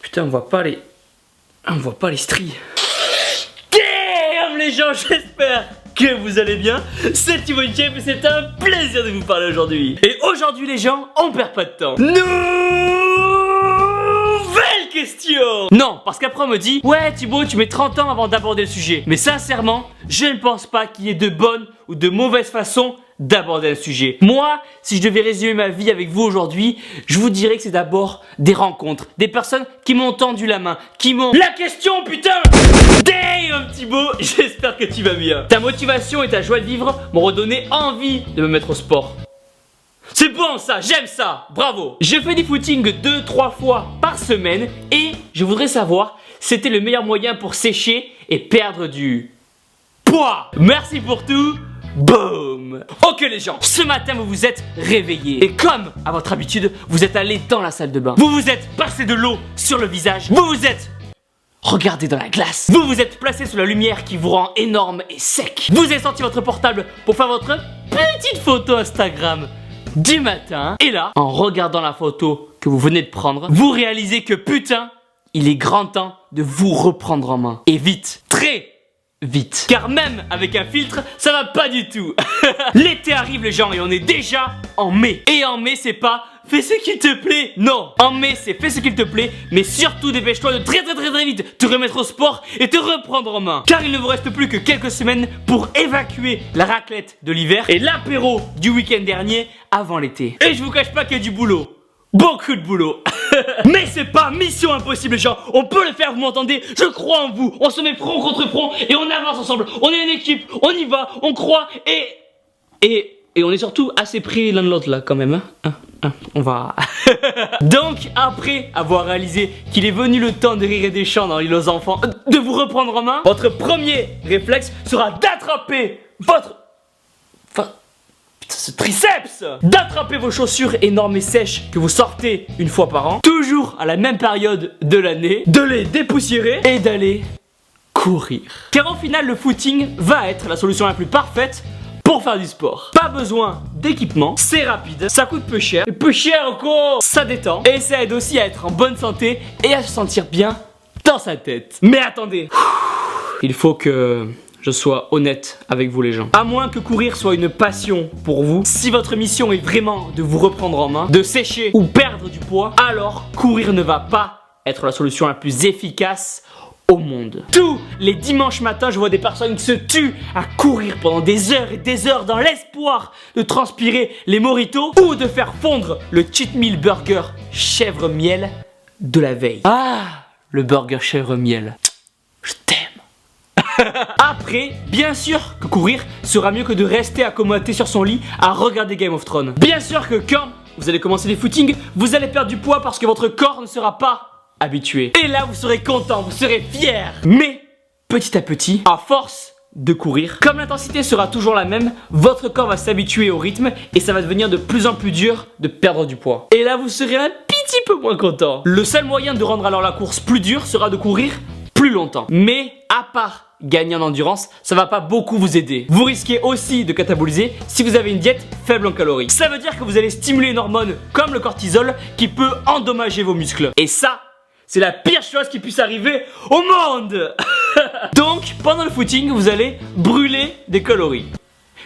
Putain, on voit pas les stries. Damn les gens, j'espère que vous allez bien. C'est Thibaut Chef et c'est un plaisir de vous parler aujourd'hui. Et aujourd'hui les gens, on perd pas de temps. Nouvelle question. Non, parce qu'après on me dit ouais Thibaut, tu mets 30 ans avant d'aborder le sujet. Mais sincèrement, je ne pense pas qu'il y ait de bonne ou de mauvaise façon d'aborder un sujet. Moi, si je devais résumer ma vie avec vous aujourd'hui, je vous dirais que c'est d'abord des rencontres, des personnes qui m'ont tendu la main, qui m'ont... La question, putain! Damn Thibaut, j'espère que tu vas bien. Ta motivation et ta joie de vivre m'ont redonné envie de me mettre au sport. C'est bon ça, j'aime ça, bravo. Je fais du footing 2-3 fois par semaine et je voudrais savoir si c'était le meilleur moyen pour sécher et perdre du poids. Merci pour tout. Boum. Ok les gens, ce matin vous vous êtes réveillés et comme à votre habitude, vous êtes allés dans la salle de bain. Vous vous êtes passé de l'eau sur le visage. Vous vous êtes regardé dans la glace. Vous vous êtes placé sous la lumière qui vous rend énorme et sec. Vous avez sorti votre portable pour faire votre petite photo Instagram du matin. Et là, en regardant la photo que vous venez de prendre, vous réalisez que putain, il est grand temps de vous reprendre en main. Et vite, très vite. Car même avec un filtre, ça va pas du tout. L'été arrive les gens et on est déjà en mai. Et en mai c'est pas fais ce qu'il te plaît. Non, en mai c'est fais ce qu'il te plaît. Mais surtout dépêche-toi de très vite te remettre au sport et te reprendre en main. Car il ne vous reste plus que quelques semaines pour évacuer la raclette de l'hiver et l'apéro du week-end dernier avant l'été. Et je vous cache pas qu'il y a du boulot. Beaucoup de boulot. Mais c'est pas mission impossible les gens. On peut le faire, vous m'entendez? Je crois en vous. On se met front contre front et on avance ensemble. On est une équipe, on y va, on croit et on est surtout assez pris l'un de l'autre là quand même hein. On va... Donc après avoir réalisé qu'il est venu le temps de rire et des chants dans l'île aux enfants, de vous reprendre en main, votre premier réflexe sera d'attraper votre... ce triceps, d'attraper vos chaussures énormes et sèches que vous sortez une fois par an, toujours à la même période de l'année, de les dépoussiérer et d'aller courir. Car au final le footing va être la solution la plus parfaite pour faire du sport. Pas besoin d'équipement, c'est rapide, ça coûte peu cher, encore, ça détend et ça aide aussi à être en bonne santé et à se sentir bien dans sa tête. Mais attendez, il faut que... je sois honnête avec vous les gens. À moins que courir soit une passion pour vous, si votre mission est vraiment de vous reprendre en main, de sécher ou perdre du poids, alors courir ne va pas être la solution la plus efficace au monde. Tous les dimanches matins, je vois des personnes qui se tuent à courir pendant des heures et des heures dans l'espoir de transpirer les mojitos ou de faire fondre le cheat meal burger chèvre miel de la veille. Ah, le burger chèvre miel. Je t'aime. Après, bien sûr que courir sera mieux que de rester accommodé sur son lit à regarder Game of Thrones. Bien sûr que quand vous allez commencer les footings, vous allez perdre du poids parce que votre corps ne sera pas habitué. Et là, vous serez content, vous serez fier. Mais, petit à petit, à force de courir, comme l'intensité sera toujours la même, votre corps va s'habituer au rythme et ça va devenir de plus en plus dur de perdre du poids. Et là, vous serez un petit peu moins content. Le seul moyen de rendre alors la course plus dure sera de courir plus longtemps. Mais, à part gagner en endurance, ça va pas beaucoup vous aider. Vous risquez aussi de cataboliser si vous avez une diète faible en calories. Ça veut dire que vous allez stimuler une hormone comme le cortisol qui peut endommager vos muscles. Et ça, c'est la pire chose qui puisse arriver au monde. Donc, pendant le footing, vous allez brûler des calories.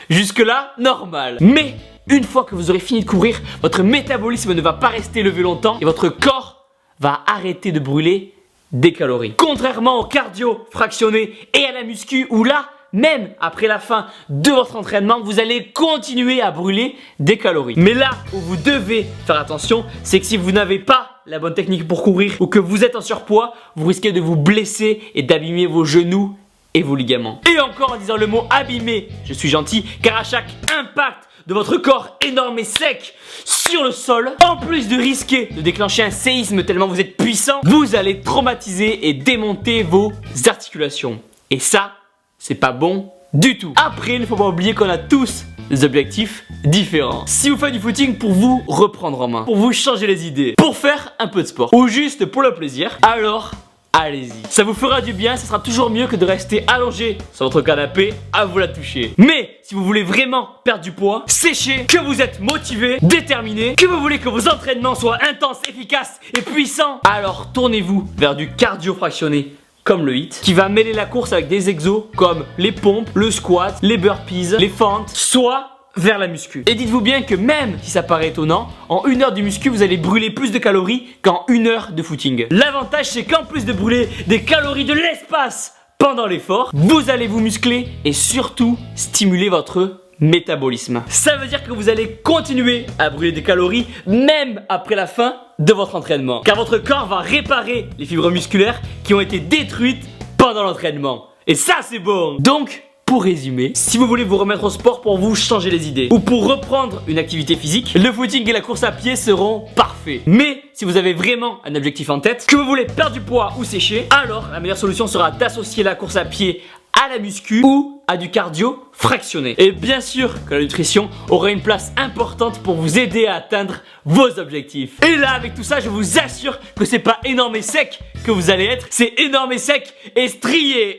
Jusque là, normal. Mais, une fois que vous aurez fini de courir, votre métabolisme ne va pas rester levé longtemps et votre corps va arrêter de brûler des calories. Contrairement au cardio fractionné et à la muscu où là, même après la fin de votre entraînement, vous allez continuer à brûler des calories. Mais là où vous devez faire attention, c'est que si vous n'avez pas la bonne technique pour courir ou que vous êtes en surpoids, vous risquez de vous blesser et d'abîmer vos genoux et vos ligaments. Et encore en disant le mot abîmer, je suis gentil, car à chaque impact de votre corps énorme et sec sur le sol, en plus de risquer de déclencher un séisme tellement vous êtes puissant, vous allez traumatiser et démonter vos articulations. Et ça, c'est pas bon du tout. Après, il ne faut pas oublier qu'on a tous des objectifs différents. Si vous faites du footing pour vous reprendre en main, pour vous changer les idées, pour faire un peu de sport, ou juste pour le plaisir, alors allez-y. Ça vous fera du bien, ça sera toujours mieux que de rester allongé sur votre canapé à vous la toucher. Mais si vous voulez vraiment perdre du poids, séché, que vous êtes motivé, déterminé, que vous voulez que vos entraînements soient intenses, efficaces et puissants, alors tournez-vous vers du cardio fractionné comme le HIIT, qui va mêler la course avec des exos comme les pompes, le squat, les burpees, les fentes, soit vers la muscu. Et dites-vous bien que même si ça paraît étonnant, en 1 heure du muscu, vous allez brûler plus de calories qu'en 1 heure de footing. L'avantage, c'est qu'en plus de brûler des calories de l'espace pendant l'effort, vous allez vous muscler et surtout stimuler votre métabolisme. Ça veut dire que vous allez continuer à brûler des calories même après la fin de votre entraînement. Car votre corps va réparer les fibres musculaires qui ont été détruites pendant l'entraînement. Et ça, c'est bon. Donc, pour résumer, si vous voulez vous remettre au sport pour vous changer les idées ou pour reprendre une activité physique, le footing et la course à pied seront parfaits. Mais si vous avez vraiment un objectif en tête, que vous voulez perdre du poids ou sécher, alors la meilleure solution sera d'associer la course à pied à la muscu ou à du cardio fractionné. Et bien sûr que la nutrition aura une place importante pour vous aider à atteindre vos objectifs. Et là, avec tout ça, je vous assure que c'est pas énorme et sec que vous allez être, c'est énorme et sec et strié.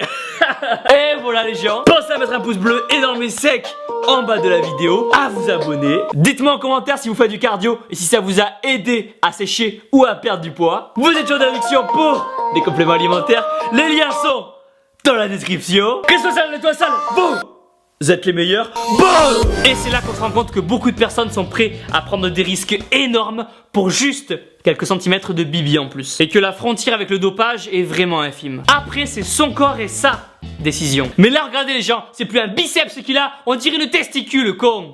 Et voilà les gens, pensez à mettre un pouce bleu énorme et sec en bas de la vidéo, à vous abonner. Dites-moi en commentaire si vous faites du cardio et si ça vous a aidé à sécher ou à perdre du poids. Vous êtes sur Davixion pour des compléments alimentaires. Les liens sont dans la description. Que ce soit sale, nettoie sale, vous êtes les meilleurs. Boum. Et c'est là qu'on se rend compte que beaucoup de personnes sont prêtes à prendre des risques énormes pour juste quelques centimètres de bibi en plus. Et que la frontière avec le dopage est vraiment infime. Après, c'est son corps et sa décision. Mais là, regardez les gens, c'est plus un biceps qu'il a, on dirait une testicule, con.